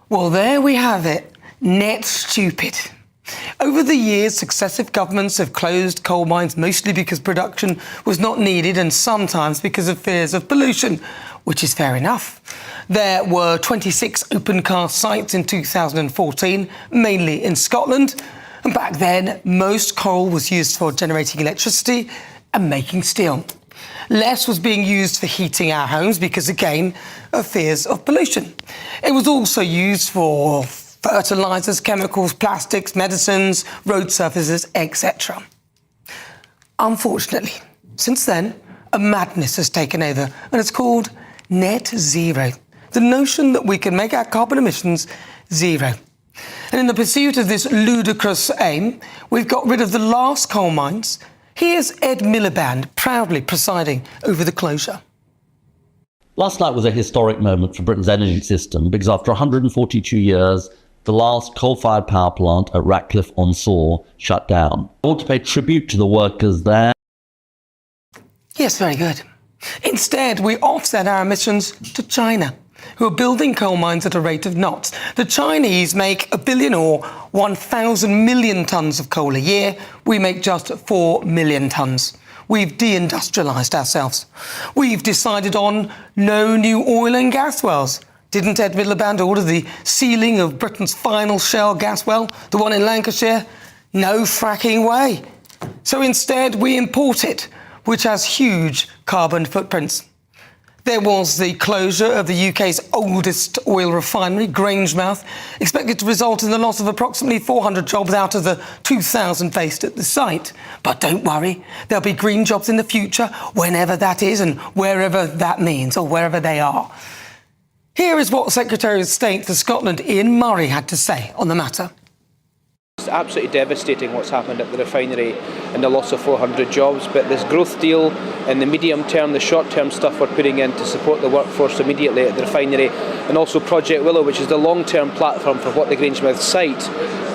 Well, there we have it. Net stupid. Over the years, successive governments have closed coal mines mostly because production was not needed and sometimes because of fears of pollution, which is fair enough. There were 26 open-cast sites in 2014, mainly in Scotland. And back then, most coal was used for generating electricity and making steel. Less was being used for heating our homes because, again, of fears of pollution. It was also used for fertilisers, chemicals, plastics, medicines, road surfaces, etc. Unfortunately, since then, a madness has taken over, and it's called net zero. The notion that we can make our carbon emissions zero. And in the pursuit of this ludicrous aim, we've got rid of the last coal mines. Here's Ed Miliband proudly presiding over the closure. Last night was a historic moment for Britain's energy system because after 142 years, the last coal-fired power plant at Ratcliffe-on-Soar shut down. I want to pay tribute to the workers there. Yes, very good. Instead, we offset our emissions to China, who are building coal mines at a rate of knots. The Chinese make 1 billion or 1,000 million tonnes of coal a year. We make just 4 million tonnes. We've deindustrialised ourselves. We've decided on no new oil and gas wells. Didn't Ed Miliband order the sealing of Britain's final shale gas well, the one in Lancashire? No fracking way. So instead, we import it, which has huge carbon footprints. There was the closure of the UK's oldest oil refinery, Grangemouth, expected to result in the loss of approximately 400 jobs out of the 2,000 based at the site. But don't worry, there'll be green jobs in the future, whenever that is and wherever that means, or wherever they are. Here is what Secretary of State for Scotland, Ian Murray, had to say on the matter. It's absolutely devastating what's happened at the refinery and the loss of 400 jobs, but this growth deal in the medium term, the short term stuff we're putting in to support the workforce immediately at the refinery, and also Project Willow, which is the long term platform for what the Grangemouth site,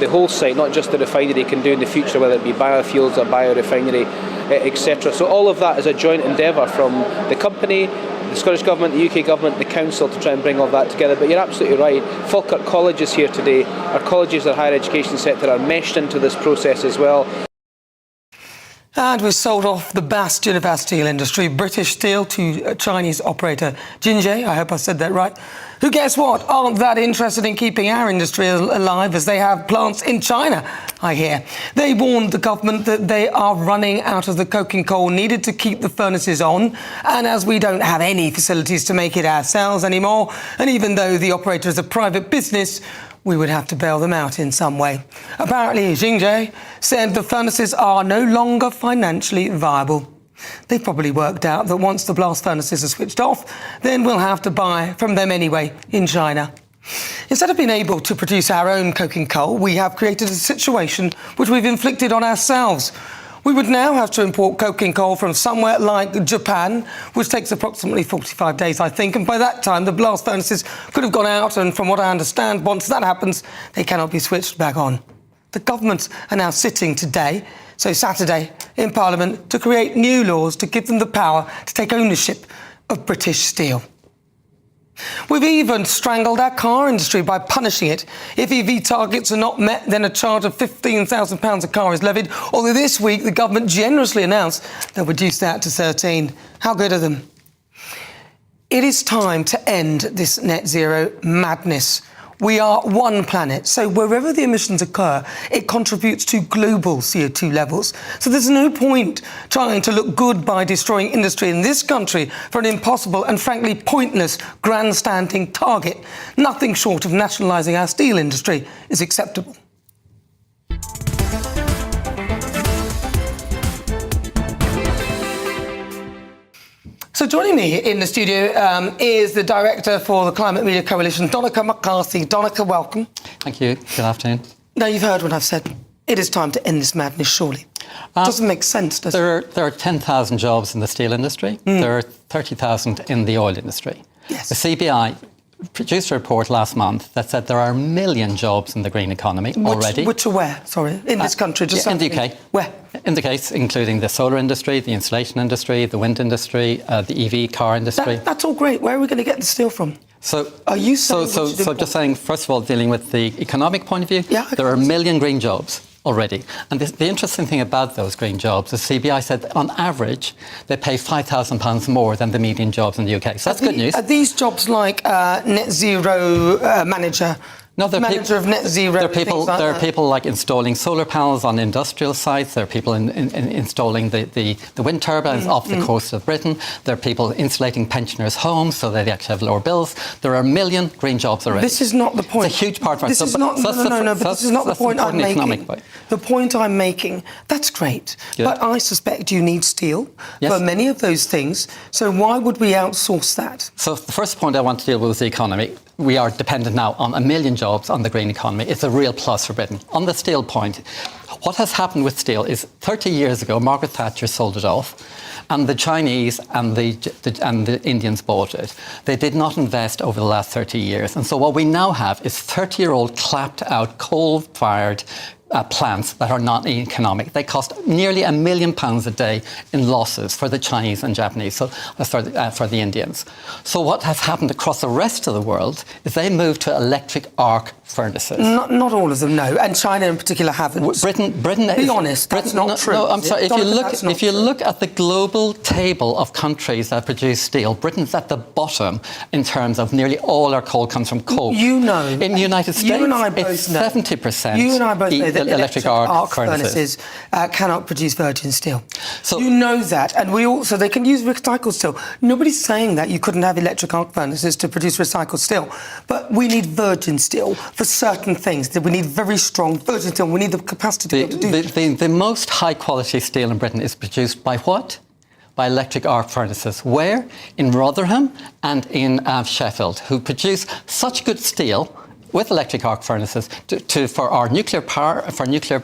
the whole site, not just the refinery, can do in the future, whether it be biofuels or biorefinery, etc. So all of that is a joint endeavour from the company, the Scottish Government, the UK Government, the Council, to try and bring all that together. But you're absolutely right. Falkirk College is here today. Our colleges, our higher education sector are meshed into this process as well. And we've sold off the bastion of our steel industry, British Steel, to Chinese operator Jinje, I hope I said that right, who, guess what, aren't that interested in keeping our industry alive as they have plants in China, I hear. They warned the government that they are running out of the coking coal needed to keep the furnaces on, and as we don't have any facilities to make it ourselves anymore, and even though the operator is a private business, we would have to bail them out in some way. Apparently, Jinje said the furnaces are no longer financially viable. They've probably worked out that once the blast furnaces are switched off, then we'll have to buy from them anyway in China. Instead of being able to produce our own coking coal, we have created a situation which we've inflicted on ourselves. We would now have to import coking coal from somewhere like Japan, which takes approximately 45 days, I think, and by that time the blast furnaces could have gone out, and from what I understand, once that happens, they cannot be switched back on. The governments are now sitting today, so Saturday, in Parliament, to create new laws to give them the power to take ownership of British steel. We've even strangled our car industry by punishing it. If EV targets are not met, then a charge of £15,000 a car is levied, although this week the government generously announced they'll reduce that to 13. How good of them? It is time to end this net zero madness. We are one planet, so wherever the emissions occur, it contributes to global CO2 levels. So there's no point trying to look good by destroying industry in this country for an impossible and frankly pointless grandstanding target. Nothing short of nationalising our steel industry is acceptable. So joining me in the studio is the Director for the Climate Media Coalition, Donncha McCarthy. Donncha, welcome. Thank you. Good afternoon. Now, you've heard what I've said. It is time to end this madness, surely. It doesn't make sense, does it? There are 10,000 jobs in the steel industry. There are 30,000 in the oil industry. Yes. The CBI produced a report last month that said there are 1 million jobs in the green economy already. Which are where, sorry? In this country? Just in the UK. Where? In the case, including the solar industry, the insulation industry, the wind industry, the EV car industry. That's all great. Where are we going to get the steel from? So, Are you saying so just saying, first of all, dealing with the economic point of view, there are 1 million green jobs already. And the interesting thing about those green jobs is CBI said that on average, they pay £5,000 more than the median jobs in the UK. So that's good news. Are these jobs like net zero manager? No, manager of net zero. There are people like installing solar panels on industrial sites. There are people in installing the wind turbines off the coast of Britain. There are people insulating pensioners' homes so that they actually have lower bills. There are 1 million green jobs already. This is not the point. It's a huge part of it. This is not. No. But this is not the point I'm making. The point I'm making. That's great, but I suspect you need steel for many of those things. So why would we outsource that? So the first point I want to deal with is the economy. We are dependent now on 1 million jobs on the green economy. It's a real plus for Britain. On the steel point, what has happened with steel is 30 years ago, Margaret Thatcher sold it off, and the Chinese and the Indians bought it. They did not invest over the last 30 years. And so what we now have is 30-year-old clapped out coal-fired plants that are not economic. They cost nearly £1 million a day in losses for the Chinese and Japanese, so for the Indians. So what has happened across the rest of the world is they moved to electric arc furnaces. Not all of them, no, and China in particular haven't. Britain. Be honest, that's not true. No, I'm sorry. If you look at the global table of countries that produce steel, Britain's at the bottom in terms of nearly all our coal comes from coal. You know, in the United States, you and I both it's know. 70%. You and I both know that electric arc furnaces cannot produce virgin steel. So you know that, and they can use recycled steel. Nobody's saying that you couldn't have electric arc furnaces to produce recycled steel, but we need virgin steel for certain things. That we need very strong virgin steel. We need the capacity to be able to do. The most high quality steel in Britain is produced by what? By electric arc furnaces. Where? In Rotherham and in Sheffield, who produce such good steel with electric arc furnaces for our nuclear power, for nuclear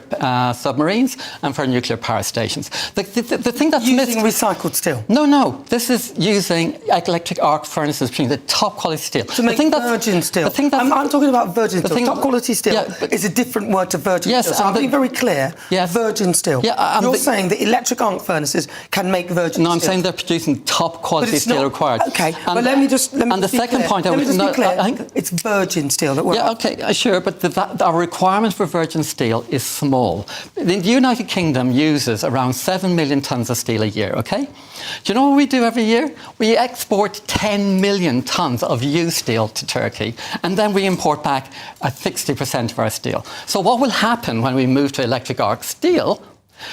submarines and for nuclear power stations. The thing that's using recycled steel? No. This is using electric arc furnaces, between the top quality steel. To make virgin steel. I'm talking about virgin steel. Top quality steel is a different word to virgin steel. So I'm being very clear. Virgin steel. You're saying that electric arc furnaces can make virgin steel. No, I'm saying they're producing top quality steel required. Okay, but let me just be clear. I think it's virgin steel that we're... Yeah, okay, sure, but our requirement for virgin steel is small. The United Kingdom uses around 7 million tonnes of steel a year, okay? Do you know what we do every year? We export 10 million tonnes of used steel to Turkey, and then we import back 60% of our steel. So what will happen when we move to electric arc steel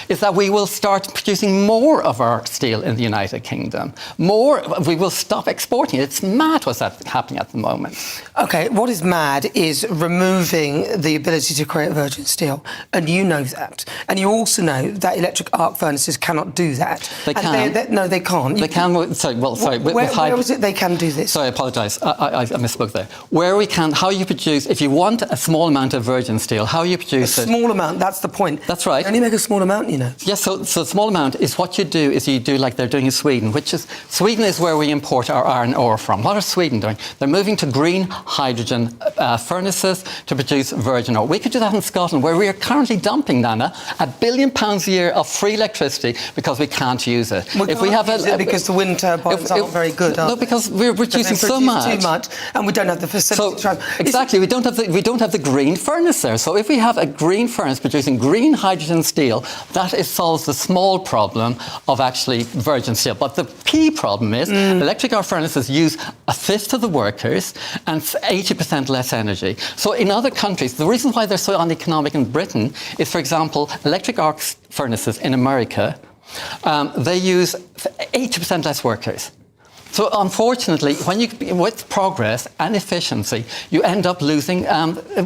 is that we will start producing more of our steel in the United Kingdom. We will stop exporting it. It's mad what's happening at the moment. OK, what is mad is removing the ability to create virgin steel. And you know that. And you also know that electric arc furnaces cannot do that. They can. No, they can't. They can. Sorry. Where is it they can do this? Sorry, I apologise. I misspoke there. Where we can, how you produce, if you want a small amount of virgin steel, how you produce it. A small amount, that's the point. That's right. You only make a small amount. You know. Yes, so a small amount is what you do like they're doing in Sweden, Sweden is where we import our iron ore from. What are Sweden doing? They're moving to green hydrogen furnaces to produce virgin ore. We could do that in Scotland, where we are currently dumping, Nana, £1 billion a year of free electricity because we can't use it. Because the wind turbines aren't very good. No, because we're producing so much. Too much, and we don't have the facility. Exactly, we don't have the green furnace there. So if we have a green furnace producing green hydrogen steel, that solves the small problem of actually virgin steel. But the key problem is electric arc furnaces use a fifth of the workers and 80% less energy. So in other countries, the reason why they're so uneconomic in Britain is, for example, electric arc furnaces in America, they use 80% less workers. So unfortunately, with progress and efficiency, you end up losing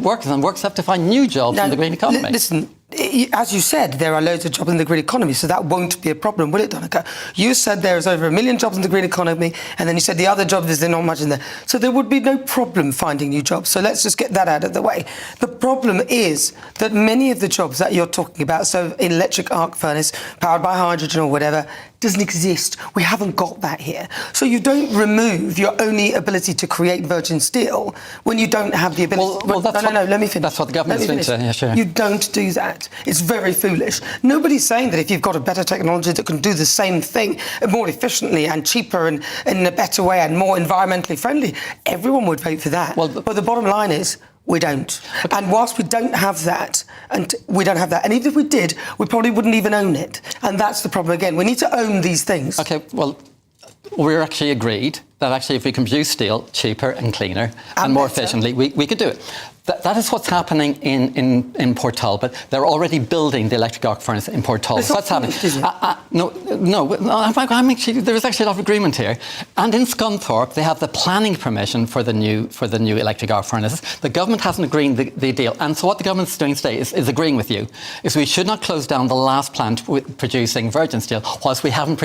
workers, and workers have to find new jobs in the green economy. Listen, as you said, there are loads of jobs in the green economy, so that won't be a problem, will it, Donica? You said there is over 1 million jobs in the green economy, and then you said the other jobs, there's not much in there. So there would be no problem finding new jobs. So let's just get that out of the way. The problem is that many of the jobs that you're talking about, so in electric arc furnace, powered by hydrogen or whatever, doesn't exist. We haven't got that here. So you don't remove your only ability to create virgin steel when you don't have the ability... Let me finish. That's what the government's doing. Yeah, sure. You don't do that. It's very foolish. Nobody's saying that if you've got a better technology that can do the same thing more efficiently and cheaper and in a better way and more environmentally friendly, everyone would vote for that. But the bottom line is, we don't. And whilst we don't have that, and even if we did, we probably wouldn't even own it. And that's the problem again. We need to own these things. OK, well, we're actually agreed that actually if we can produce steel cheaper and cleaner and more efficiently, we could do it. That is what's happening in Port Talbot. They're already building the electric arc furnace in Port Talbot. So that's happening. There is actually a lot of agreement here. And in Scunthorpe, they have the planning permission for the new electric arc furnaces. The government hasn't agreed the deal. And so what the government's doing today is agreeing with you, is we should not close down the last plant producing virgin steel whilst we haven't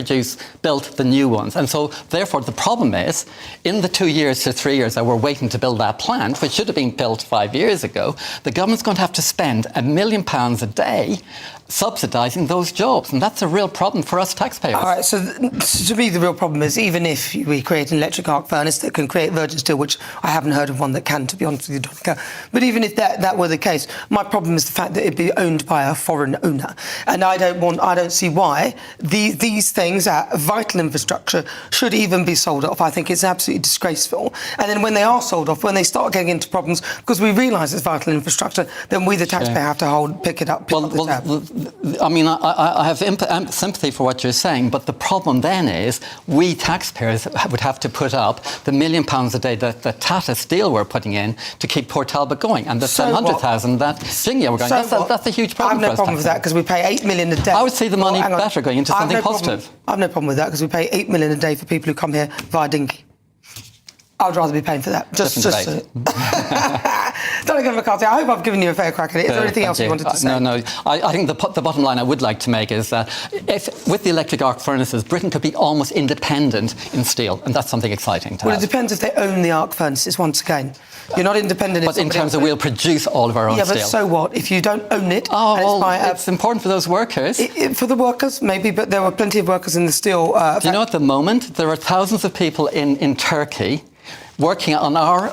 built the new ones. And so, therefore, the problem is, in the 2 years to 3 years that we're waiting to build that plant, which should have been built 5 years ago, the government's going to have to spend £1 million a day subsidising those jobs, and that's a real problem for us taxpayers. All right, so to me the real problem is, even if we create an electric arc furnace that can create virgin steel, which I haven't heard of one that can, to be honest with you, Donica, but even if that were the case, my problem is the fact that it'd be owned by a foreign owner, and I don't see why these things, vital infrastructure, should even be sold off. I think it's absolutely disgraceful. And then when they are sold off, when they start getting into problems, because we realise it's vital infrastructure, then we, the taxpayer, have to pick up the tab. I mean, I have sympathy for what you're saying, but the problem then is we taxpayers would have to put up the £1 million a day that Tata Steel were putting in to keep Port Talbot going, and the 700,000 that Jingia were going. That's a huge problem. I have no problem with that, because we pay £8 million a day. I would see the money better going into something positive. I have no problem with that, because we pay £8 million a day for people who come here via dinghy. I would rather be paying for that. Donica McCarthy, I hope I've given you a fair crack at it. Is there anything else you wanted to say? No. I think the bottom line I would like to make is that if, with the electric arc furnaces, Britain could be almost independent in steel, and that's something exciting to have. It depends if they own the arc furnaces, once again. You're not independent but in terms of we'll produce all of our own steel. Yeah, but so what? If you don't own it... it's important for those workers. For the workers, maybe, but there were plenty of workers in the steel... Do you know, at the moment, there are thousands of people in Turkey working on our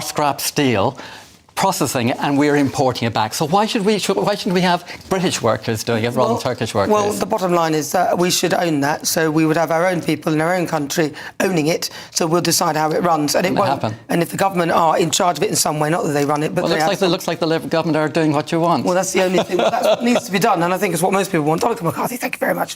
scrap steel, processing it, and we're importing it back. So why shouldn't we have British workers doing it rather than Turkish workers? Well, the bottom line is that we should own that. So we would have our own people in our own country owning it. So we'll decide how it runs, and it won't happen. And if the government are in charge of it in some way, not that they run it, but it looks like the Labour government are doing what you want. Well, that's the only thing. That's what needs to be done, and I think it's what most people want. Donica McCarthy, thank you very much.